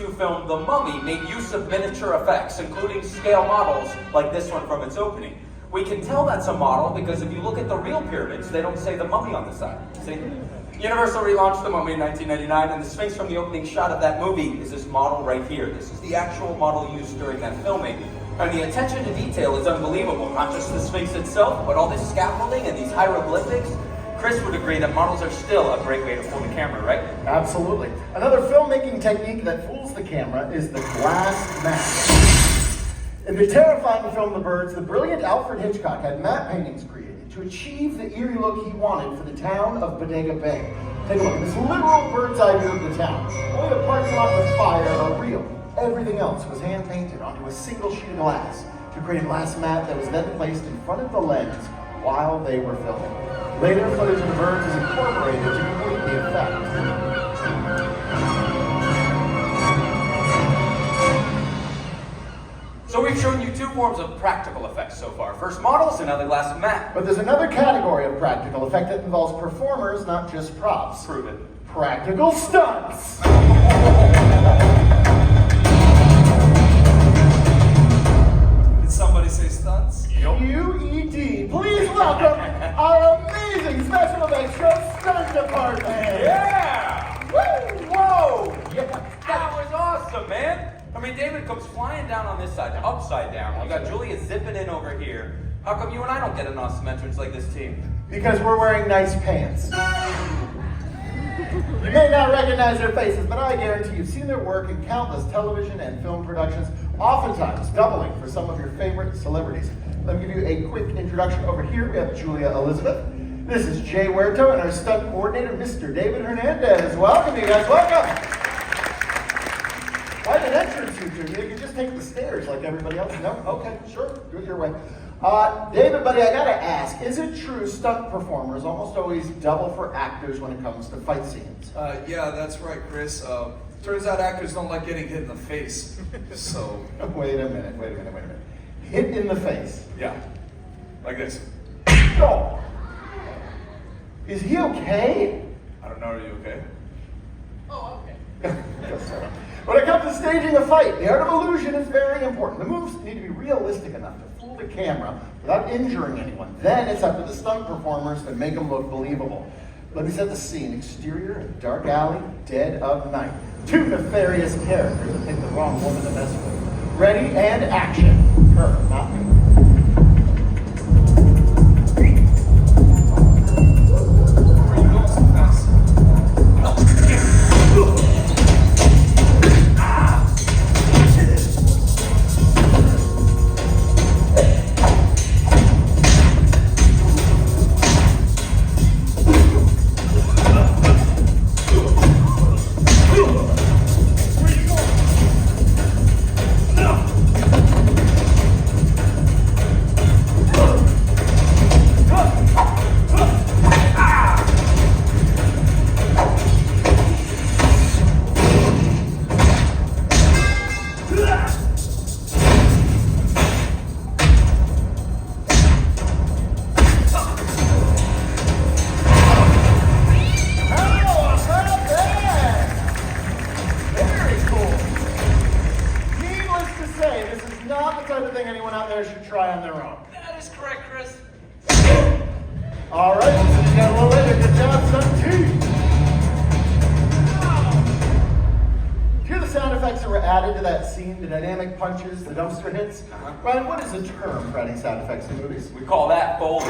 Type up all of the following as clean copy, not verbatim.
II film, The Mummy, made use of miniature effects, including scale models like this one from its opening. We can tell that's a model because if you look at the real pyramids, they don't say The Mummy on the side. See? Universal relaunched The Mummy in 1999, and the Sphinx from the opening shot of that movie is this model right here. This is the actual model used during that filming. And the attention to detail is unbelievable. Not just the Sphinx itself, but all this scaffolding and these hieroglyphics. Chris would agree that models are still a great way to fool the camera, right? Absolutely. Another filmmaking technique that fools the camera is the glass matte. In the terrifying film The Birds, the brilliant Alfred Hitchcock had matte paintings created to achieve the eerie look he wanted for the town of Bodega Bay. Take a look at this literal bird's eye view of the town. Only the parking lot with fire are real. Everything else was hand-painted onto a single sheet of glass to create a glass mat that was then placed in front of the lens while they were filming. Later, footage of the birds is incorporated to complete the effect. So we've shown you two forms of practical effects so far. First models and now the glass mat. But there's another category of practical effect that involves performers, not just props. Prove it. Practical stunts. Somebody say stunts? QED. Please welcome our amazing special effects show stunt department. Yeah! Woo! Whoa! Yeah, that was awesome, man. I mean, David comes flying down on this side, upside down. We got Julia zipping in over here. How come you and I don't get an awesome entrance like this team? Because we're wearing nice pants. You may not recognize their faces, but I guarantee you've seen their work in countless television and film productions, oftentimes doubling for some of your favorite celebrities. Let me give you a quick introduction. Over here, we have Julia Elizabeth. This is Jay Huerto and our stunt coordinator, Mr. David Hernandez. Welcome, you guys. Welcome. Quite an entrance, you two. You can just take the stairs like everybody else. No? Okay, sure. Do it your way. David, buddy, I gotta ask, is it true stunt performers almost always double for actors when it comes to fight scenes? Yeah, that's right, Chris. Turns out actors don't like getting hit in the face. So, Wait a minute. Hit in the face. yeah, like this. Oh! Is he okay? I don't know, are you okay? When it comes to staging a fight, the art of illusion is very important. The moves need to be realistic enough to fool the camera without injuring anyone. Then it's up to the stunt performers to make them look believable. Let me set the scene. Exterior, a dark alley, dead of night. Two nefarious characters that pick the wrong woman to mess with. Ready and action. Her, not me. Where are you going so fast? That is correct, Chris. All right, we'll see you guys a little later. Good job, stunt team. Hear the sound effects that were added to that scene, the dynamic punches, the dumpster hits? Ryan, what is the term for adding sound effects to movies? We call that Foley.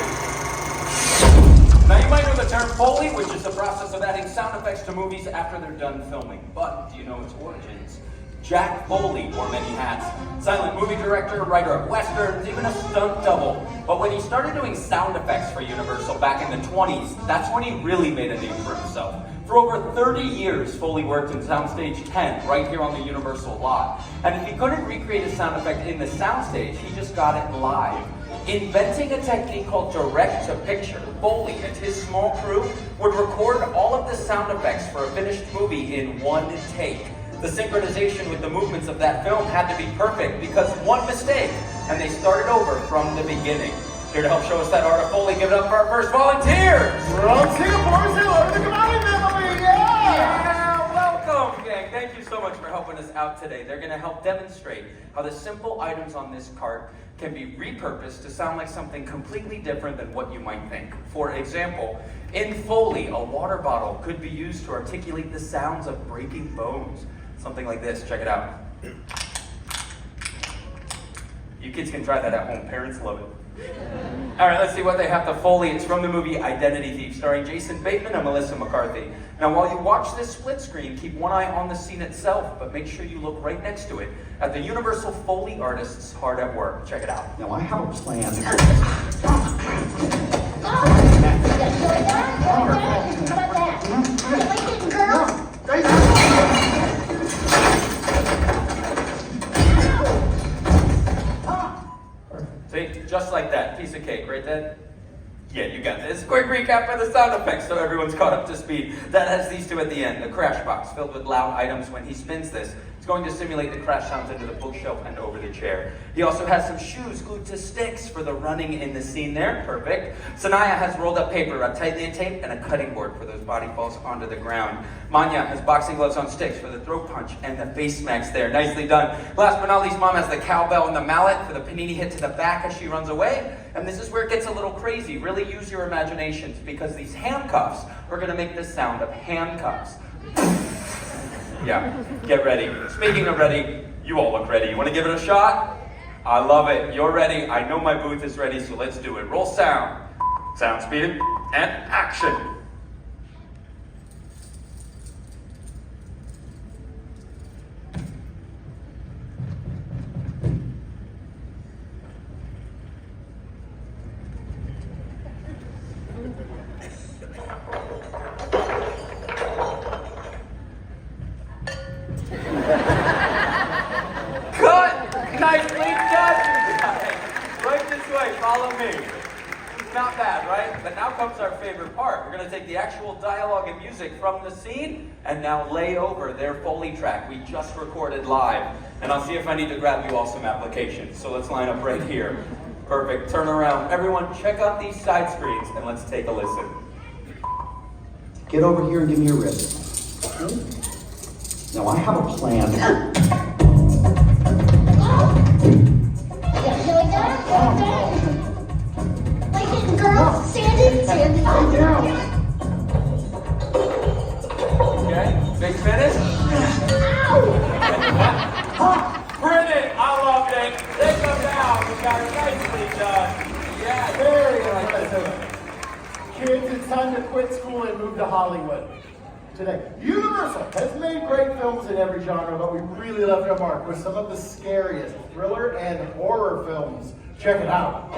Now you might know the term Foley, which is the process of adding sound effects to movies after they're done filming. But do you know its origins? Jack Foley wore many hats. Silent movie director, writer of westerns, even a stunt double. But when he started doing sound effects for Universal back in the 20s, that's when he really made a name for himself. For over 30 years, Foley worked in Soundstage 10, right here on the Universal lot. And if he couldn't recreate a sound effect in the soundstage, he just got it live. Inventing a technique called direct-to-picture, Foley and his small crew would record all of the sound effects for a finished movie in one take. The synchronization with the movements of that film had to be perfect because one mistake, and they started over from the beginning. Here to help show us that art of Foley, give it up for our first volunteers! We're on Singapore, Zilla, the Kamali family! Yeah! Yeah, welcome, gang. Thank you so so much for helping us out today. They're going to help demonstrate how the simple items on this cart can be repurposed to sound like something completely different than what you might think. For example, in Foley, a water bottle could be used to articulate the sounds of breaking bones. Something like this. Check it out. You kids can try that at home. Parents love it. All right, let's see what they have to Foley. It's from the movie Identity Thief, starring Jason Bateman and Melissa McCarthy. Now, while you watch this split screen, keep one eye on the scene itself, but make sure you look right next to it at the Universal Foley artists hard at work. Check it out. Now, I have a plan. See, just like that. Piece of cake, right then? Yeah, you got this. Quick recap of the sound effects so everyone's caught up to speed. That has these two at the end. The crash box filled with loud items. When he spins this, it's going to simulate the crash sounds into the bookshelf and over the chair. He also has some shoes glued to sticks for the running in the scene there. Perfect. Sanaya has rolled up paper, a tightly tape, and a cutting board for those body falls onto the ground. Manya has boxing gloves on sticks for the throat punch and the face smacks there. Nicely done. Last but not least, Mom has the cowbell and the mallet for the panini hit to the back as she runs away. And this is where it gets a little crazy. Really use your imaginations because these handcuffs are going to make the sound of handcuffs. Yeah, get ready. Speaking of ready, you all look ready. You want to give it a shot? I love it. You're ready. I know my booth is ready, so let's do it. Roll sound. Sound speed and action. Nicely done, guys. Right this way, follow me. Not bad, right? But now comes our favorite part. We're going to take the actual dialogue and music from the scene and now lay over their Foley track we just recorded live. And I'll see if I need to grab you all some applications. So let's line up right here. Perfect. Turn around. Everyone, check out these side screens and let's take a listen. Get over here and give me a rib. Now, I have a plan. Girl, Sandy. Okay, big finish. Brilliant, I loved it. Take them down. We got it nicely done. Yeah, Very impressive. Kids, it's time to quit school and move to Hollywood. Today, Universal has made great films in every genre, but we really left our mark with some of the scariest thriller and horror films. Check it out.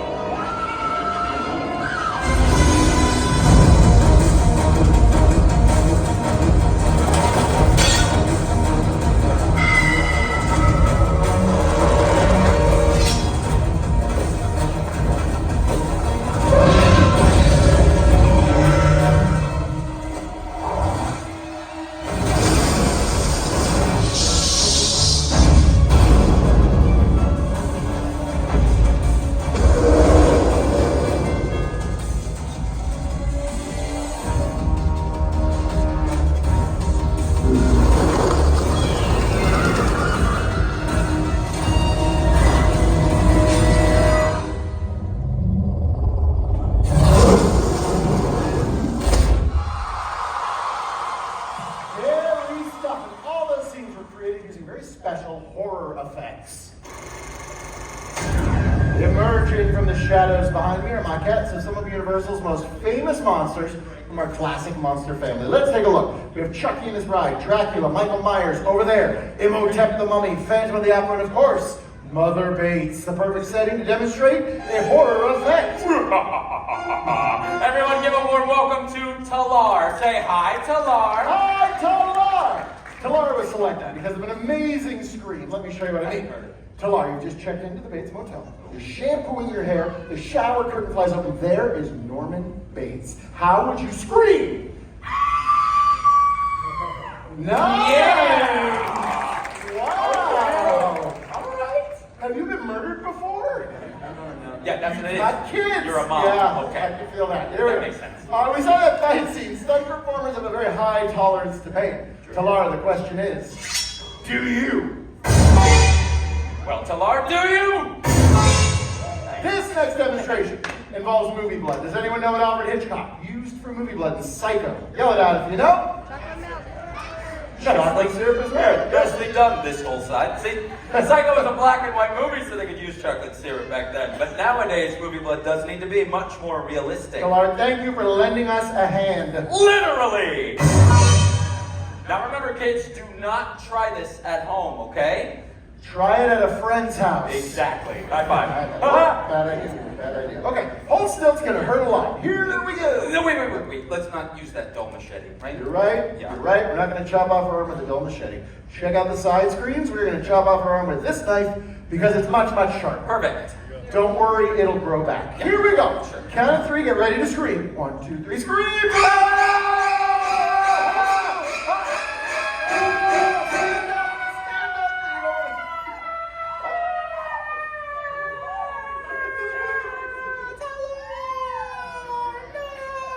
Special horror effects. Emerging from the shadows behind me are maquettes of some of Universal's most famous monsters from our classic monster family. Let's take a look. We have Chucky and his bride, Dracula, Michael Myers, over there, Imhotep the Mummy, Phantom of the Opera, and of course, Mother Bates, the perfect setting to demonstrate a horror effect. Everyone give a warm welcome to Talar. Say hi, Talar. Hi, Talar! Talar was selected because of an amazing scream. Let me show you what I mean. Talar, you've just checked into the Bates Motel. You're shampooing your hair, the shower curtain flies open. There is Norman Bates. How would you scream? Nice! Yeah! Wow! All right. Have you been murdered before? Yeah, that's what it is. Not kids. You're a mom. Yeah, Okay. I can feel that. That makes sense. We saw that fight scene. Stunt performers have a very high tolerance to pain. Talara, the question is, Do you? Well, Talar, do you? This next demonstration involves movie blood. Does anyone know what Alfred Hitchcock used for movie blood in Psycho? Yell it out if you know. Chocolate syrup is red. Nicely done, this whole side. See, Psycho was a black and white movie, so they could use chocolate syrup back then. But nowadays, movie blood does need to be much more realistic. Talar, thank you for lending us a hand. Literally! Now remember, kids, do not try this at home, okay? Try it at a friend's house. Exactly. High five. Bad idea. Bad idea. Okay, hold still. It's gonna hurt a lot. Here we go. No, wait. Let's not use that dull machete, right? You're right. Yeah. You're right. We're not gonna chop off our arm with a dull machete. Check out the side screens. We're gonna chop off our arm with this knife because it's much, much sharper. Perfect. Don't worry, it'll grow back. Here we go. Sure. Count of 3. Get ready to scream. 1, 2, 3. Scream!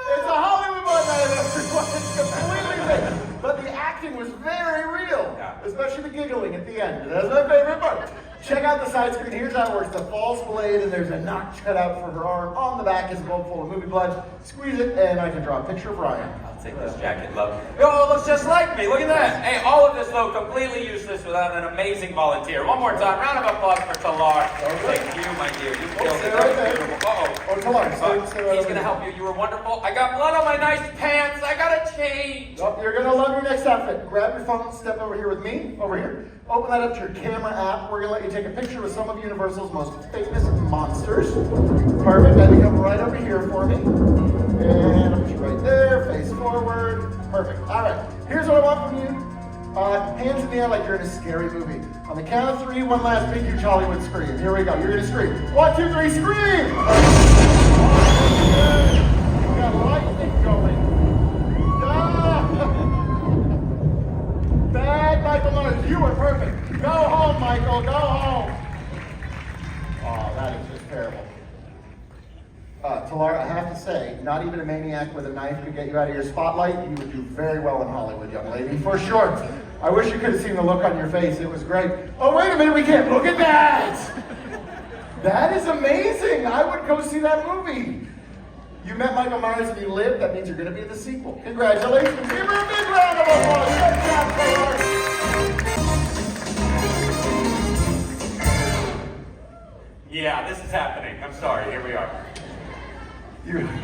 It's a Hollywood one night, everyone. It's completely fake. But the acting was very real. Yeah. Especially the giggling at the end. That's my favorite part. Check out the side screen. Here's how it works. The false blade, and there's a notch cut out for her arm. On the back is a bulb full of movie blood. Squeeze it, and I can draw a picture of Ryan. I'll take this jacket, love. Oh, it looks just like me. Look at that. Hey, all of this, though, completely useless without an amazing volunteer. One more time. Round of applause for Talar. Okay. Thank you, my dear. You killed stay it. right That was there. beautiful. Uh-oh. Oh, Talar, stay right He's over gonna there. help you. You were wonderful. I got blood on my nice pants. I gotta change. Oh, you're gonna love your next outfit. Grab your phone, step over here with me, over here. Open that up to your camera app. We're gonna let you take a picture with some of Universal's most famous monsters. Perfect, and you come right over here for me. And I'll put you right there, face forward. Perfect, all right. Here's what I want from you. Hands in the air like you're in a scary movie. On the count of 3, one last big, huge Hollywood scream. Here we go, you're gonna scream. 1, 2, 3, scream! You got lightning going. Bad Michael Myers, you were perfect. Go home, Michael, go home. Oh, that is just terrible. Talar, I have to say, not even a maniac with a knife could get you out of your spotlight. You would do very well in Hollywood, young lady, for sure. I wish you could have seen the look on your face. It was great. Oh, wait a minute, we can't look at that. That is amazing. I would go see that movie. You met Michael Myers and you lived. That means you're going to be in the sequel. Congratulations. Give her a big round of applause. Good job, Talar. Yeah, this is happening. I'm sorry. Here we are.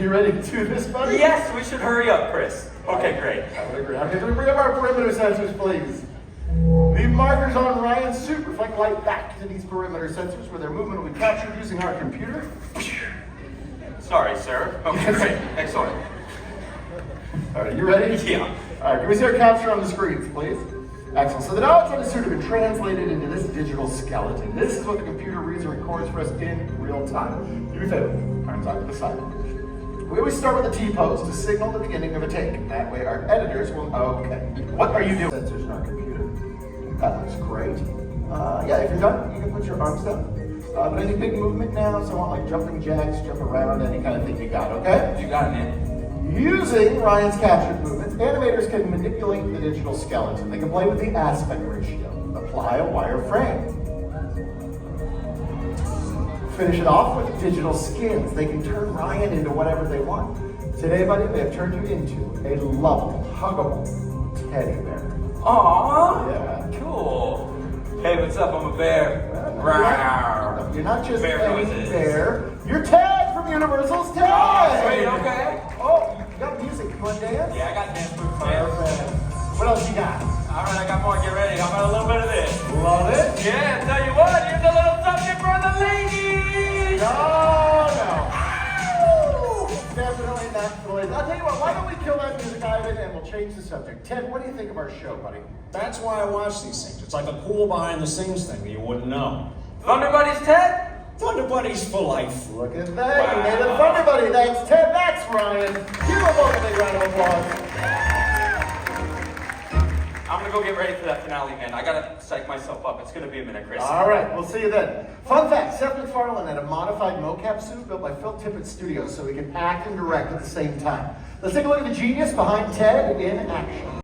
You ready to do this, buddy? Yes, we should hurry up, Chris. Okay, great. I would agree. Okay, can we bring up our perimeter sensors, please? The markers on Ryan's suit reflect light back to these perimeter sensors where their movement will be captured using our computer. Sorry, sir. Okay, great. Excellent. All right, you ready? Yeah. All right, can we see our capture on the screens, please? Excellent. So the knowledge on the suit have been translated into this digital skeleton. This is what the computer reads and records for us in real time. Do me a favor. Arms out to the side. We always start with a T-pose to signal the beginning of a take. That way our editors will, okay. What are you doing? Sensors in our computer. That looks great. Yeah, if you're done, you can put your arms down. But any big movement now, so I want like jumping jacks, jump around, any kind of thing you got, okay? You got it, man. Using Ryan's captured movements, animators can manipulate the digital skeleton. They can play with the aspect ratio, apply a wireframe. Finish it off with digital skins. They can turn Ryan into whatever they want. Today, buddy, they have turned you into a lovable, huggable teddy bear. Aww. Yeah. Cool. Hey, what's up? I'm a bear. Rawr. You're not just Bear any noises. bear. You're Ted from Universal's Ted. Oh, sweet, okay. Oh, you got music. You want to dance? Yeah, I got dance moves, man. Perfect. What else you got? All right, I got more. Get ready. How about a little bit of this? Love it. Yeah, tell you what, here's a little something for the ladies. No. Definitely not the ladies. I'll tell you what, why don't we kill that music, Ivan, and we'll change the subject. Ted, what do you think of our show, buddy? That's why I watch these things. It's like a cool behind the scenes thing that you wouldn't know. Thunder Buddies, Ted? Thunder Buddies for life. Look at that. You made it fun, everybody. That's Ted. That's Ryan. Give them both a big round of applause. I'm gonna go get ready for that finale, man. I gotta psych myself up. It's gonna be a minute, Chris. All right, we'll see you then. Fun fact, Seth MacFarlane had a modified mocap suit built by Phil Tippett Studios so he could act and direct at the same time. Let's take a look at the genius behind Ted in action.